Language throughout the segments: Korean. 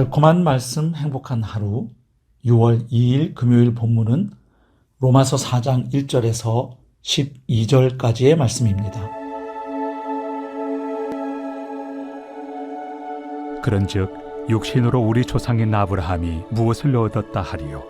달콤한 말씀 행복한 하루 6월 2일 금요일 본문은 로마서 4장 1절에서 12절까지의 말씀입니다. 그런즉 육신으로 우리 조상인 아브라함이 무엇을 얻었다 하리요?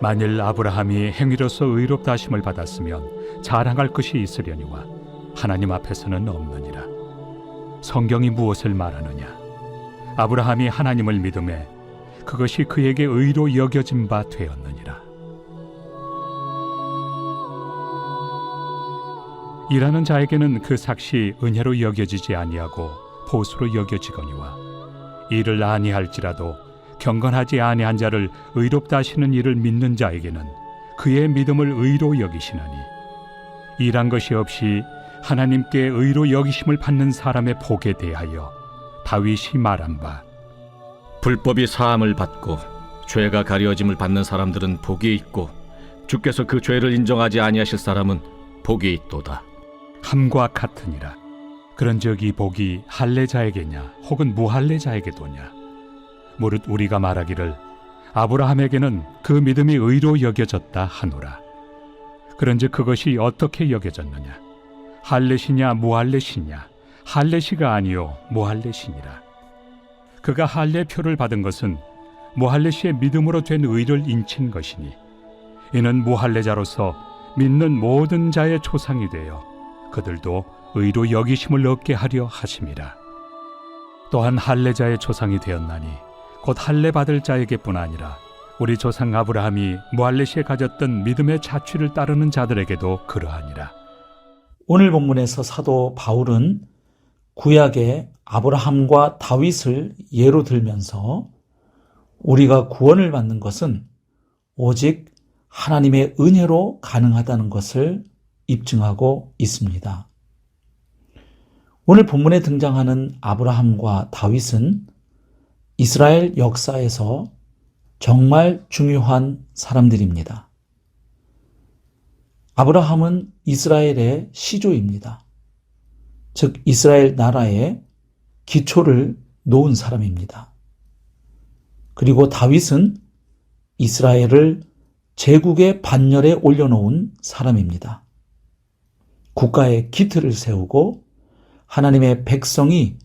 만일 아브라함이 행위로서 의롭다 하심을 받았으면 자랑할 것이 있으려니와 하나님 앞에서는 없느니라. 성경이 무엇을 말하느냐? 아브라함이 하나님을 믿음에 그것이 그에게 의로 여겨진 바 되었느니라. 일하는 자에게는 그 삭시 은혜로 여겨지지 아니하고 보수로 여겨지거니와 일을 아니할지라도 경건하지 아니한 자를 의롭다 하시는 이를 믿는 자에게는 그의 믿음을 의로 여기시나니 일한 것이 없이 하나님께 의로 여기심을 받는 사람의 복에 대하여 다윗이 말한 바 불법이 사함을 받고 죄가 가려짐을 받는 사람들은 복이 있고 주께서 그 죄를 인정하지 아니하실 사람은 복이 있도다 함과 같으니라. 그런즉 이 복이 할례자에게냐 혹은 무할례자에게도냐? 무릇 우리가 말하기를 아브라함에게는 그 믿음이 의로 여겨졌다 하노라. 그런즉 그것이 어떻게 여겨졌느냐? 할례시냐 무할례시냐? 할례시가 아니요 무할례시니라. 그가 할례표를 받은 것은 무할례시의 믿음으로 된 의를 인친 것이니 이는 무할례자로서 믿는 모든 자의 조상이 되어 그들도 의로 여기심을 얻게 하려 하심이라. 또한 할례자의 조상이 되었나니 곧 할례 받을 자에게뿐 아니라 우리 조상 아브라함이 무할례시에 가졌던 믿음의 자취를 따르는 자들에게도 그러하니라. 오늘 본문에서 사도 바울은 구약의 아브라함과 다윗을 예로 들면서 우리가 구원을 받는 것은 오직 하나님의 은혜로 가능하다는 것을 입증하고 있습니다. 오늘 본문에 등장하는 아브라함과 다윗은 이스라엘 역사에서 정말 중요한 사람들입니다. 아브라함은 이스라엘의 시조입니다. 즉 이스라엘 나라의 기초를 놓은 사람입니다. 그리고 다윗은 이스라엘을 제국의 반열에 올려놓은 사람입니다. 국가의 기틀을 세우고 하나님의 백성이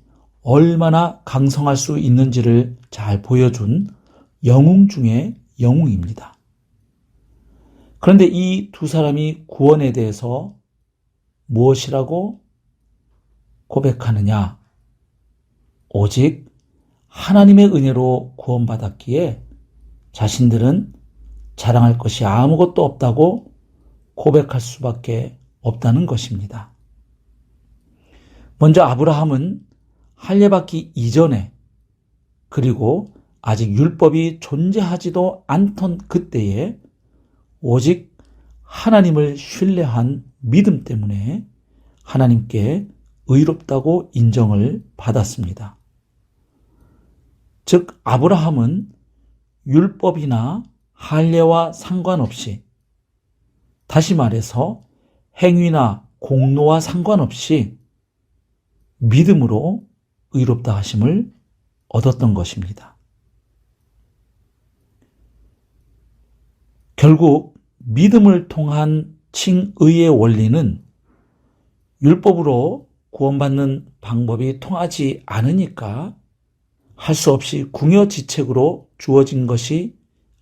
얼마나 강성할 수 있는지를 잘 보여준 영웅 중의 영웅입니다. 그런데 이 두 사람이 구원에 대해서 무엇이라고 고백하느냐? 오직 하나님의 은혜로 구원받았기에 자신들은 자랑할 것이 아무것도 없다고 고백할 수밖에 없다는 것입니다. 먼저 아브라함은 할례받기 이전에 그리고 아직 율법이 존재하지도 않던 그때에 오직 하나님을 신뢰한 믿음 때문에 하나님께 의롭다고 인정을 받았습니다. 즉 아브라함은 율법이나 할례와 상관없이, 다시 말해서 행위나 공로와 상관없이 믿음으로 의롭다 하심을 얻었던 것입니다. 결국 믿음을 통한 칭의의 원리는 율법으로 구원받는 방법이 통하지 않으니까 할 수 없이 궁여지책으로 주어진 것이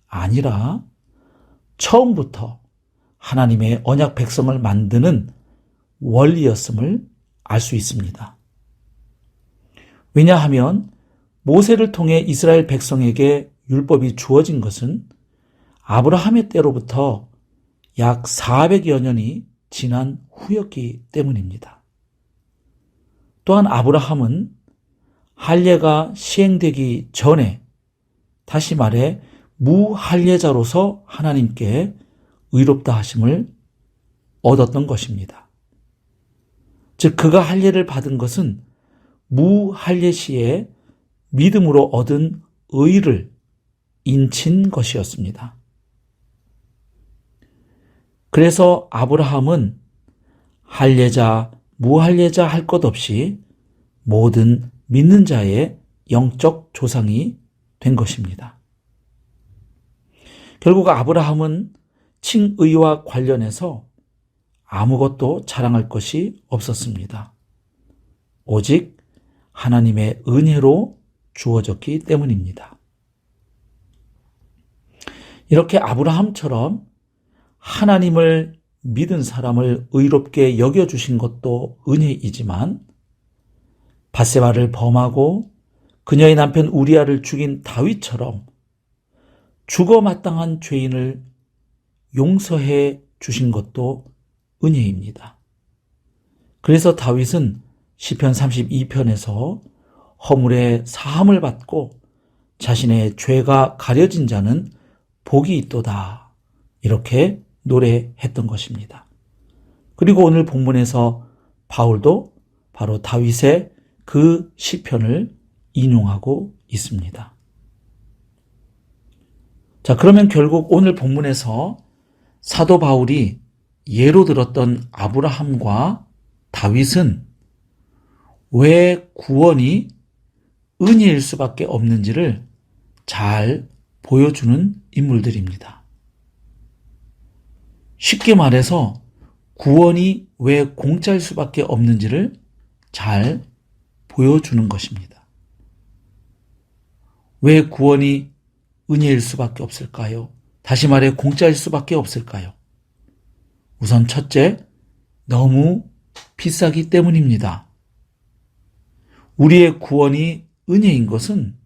아니라 처음부터 하나님의 언약 백성을 만드는 원리였음을 알 수 있습니다. 왜냐하면 모세를 통해 이스라엘 백성에게 율법이 주어진 것은 아브라함의 때로부터 약 400여 년이 지난 후였기 때문입니다. 또한 아브라함은 할례가 시행되기 전에, 다시 말해 무할례자로서 하나님께 의롭다 하심을 얻었던 것입니다. 즉 그가 할례를 받은 것은 무할례 시에 믿음으로 얻은 의를 인친 것이었습니다. 그래서 아브라함은 할례자, 무할례자 할 것 없이 모든 믿는 자의 영적 조상이 된 것입니다. 결국 아브라함은 칭의와 관련해서 아무것도 자랑할 것이 없었습니다. 오직 하나님의 은혜로 주어졌기 때문입니다. 이렇게 아브라함처럼 하나님을 믿은 사람을 의롭게 여겨주신 것도 은혜이지만 밧세바를 범하고 그녀의 남편 우리아를 죽인 다윗처럼 죽어 마땅한 죄인을 용서해 주신 것도 은혜입니다. 그래서 다윗은 시편 32편에서 허물의 사함을 받고 자신의 죄가 가려진 자는 복이 있도다 이렇게 노래했던 것입니다. 그리고 오늘 본문에서 바울도 바로 다윗의 그 시편을 인용하고 있습니다. 자, 그러면 결국 오늘 본문에서 사도 바울이 예로 들었던 아브라함과 다윗은 왜 구원이 은혜일 수밖에 없는지를 잘 보여주는 인물들입니다. 쉽게 말해서 구원이 왜 공짜일 수밖에 없는지를 잘 보여주는 것입니다. 왜 구원이 은혜일 수밖에 없을까요? 다시 말해 공짜일 수밖에 없을까요? 우선 첫째, 너무 비싸기 때문입니다. 우리의 구원이 은혜인 것은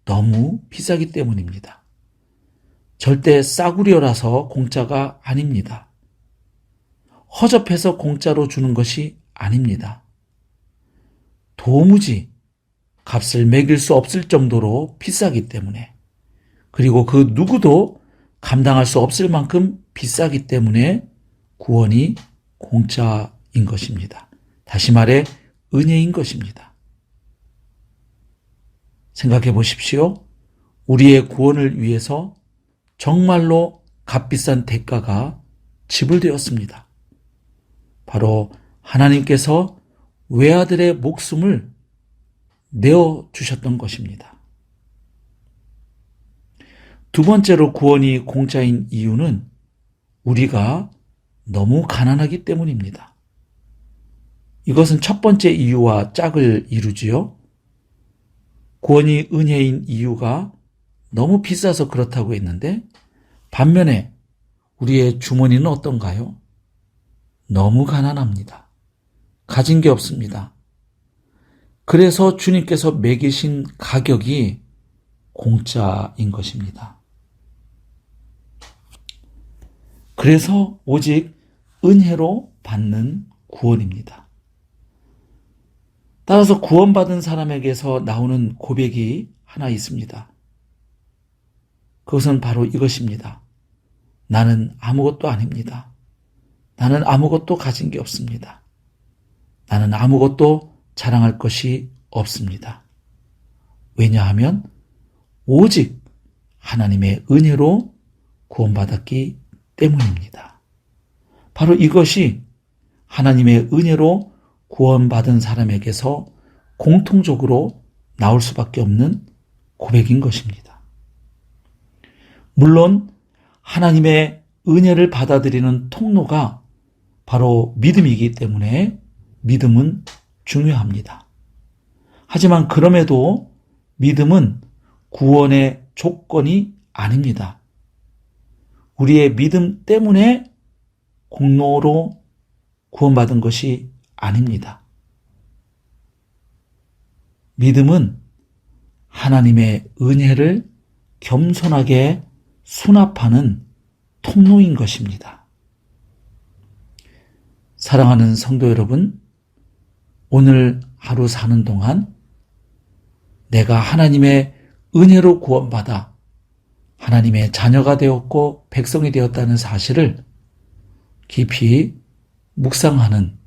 너무 비싸기 때문입니다. 절대 싸구려라서 공짜가 아닙니다. 허접해서 공짜로 주는 것이 아닙니다. 도무지 값을 매길 수 없을 정도로 비싸기 때문에, 그리고 그 누구도 감당할 수 없을 만큼 비싸기 때문에 구원이 공짜인 것입니다. 다시 말해 은혜인 것입니다. 생각해 보십시오. 우리의 구원을 위해서 정말로 값비싼 대가가 지불되었습니다. 바로 하나님께서 외아들의 목숨을 내어주셨던 것입니다. 두 번째로 구원이 공짜인 이유는 우리가 너무 가난하기 때문입니다. 이것은 첫 번째 이유와 짝을 이루지요. 구원이 은혜인 이유가 너무 비싸서 그렇다고 했는데 반면에 우리의 주머니는 어떤가요? 너무 가난합니다. 가진 게 없습니다. 그래서 주님께서 매기신 가격이 공짜인 것입니다. 그래서 오직 은혜로 받는 구원입니다. 따라서 구원받은 사람에게서 나오는 고백이 하나 있습니다. 그것은 바로 이것입니다. 나는 아무것도 아닙니다. 나는 아무것도 가진 게 없습니다. 나는 아무것도 자랑할 것이 없습니다. 왜냐하면 오직 하나님의 은혜로 구원받았기 때문입니다. 바로 이것이 하나님의 은혜로 구원받은 사람에게서 공통적으로 나올 수밖에 없는 고백인 것입니다. 물론 하나님의 은혜를 받아들이는 통로가 바로 믿음이기 때문에 믿음은 중요합니다. 하지만 그럼에도 믿음은 구원의 조건이 아닙니다. 우리의 믿음 때문에 공로로 구원받은 것이 아닙니다. 믿음은 하나님의 은혜를 겸손하게 수납하는 통로인 것입니다. 사랑하는 성도 여러분, 오늘 하루 사는 동안 내가 하나님의 은혜로 구원받아 하나님의 자녀가 되었고 백성이 되었다는 사실을 깊이 묵상하는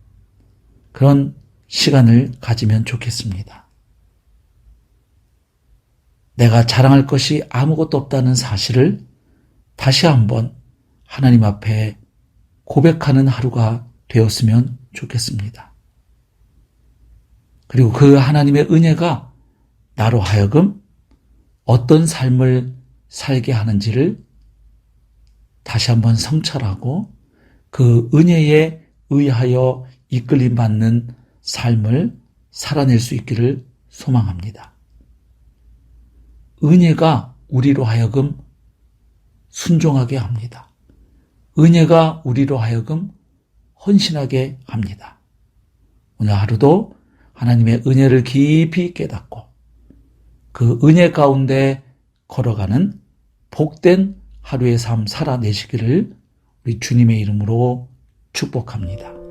그런 시간을 가지면 좋겠습니다. 내가 자랑할 것이 아무것도 없다는 사실을 다시 한번 하나님 앞에 고백하는 하루가 되었으면 좋겠습니다. 그리고 그 하나님의 은혜가 나로 하여금 어떤 삶을 살게 하는지를 다시 한번 성찰하고 그 은혜에 의하여 이끌림 받는 삶을 살아낼 수 있기를 소망합니다. 은혜가 우리로 하여금 순종하게 합니다. 은혜가 우리로 하여금 헌신하게 합니다. 오늘 하루도 하나님의 은혜를 깊이 깨닫고 그 은혜 가운데 걸어가는 복된 하루의 삶 살아내시기를 우리 주님의 이름으로 축복합니다.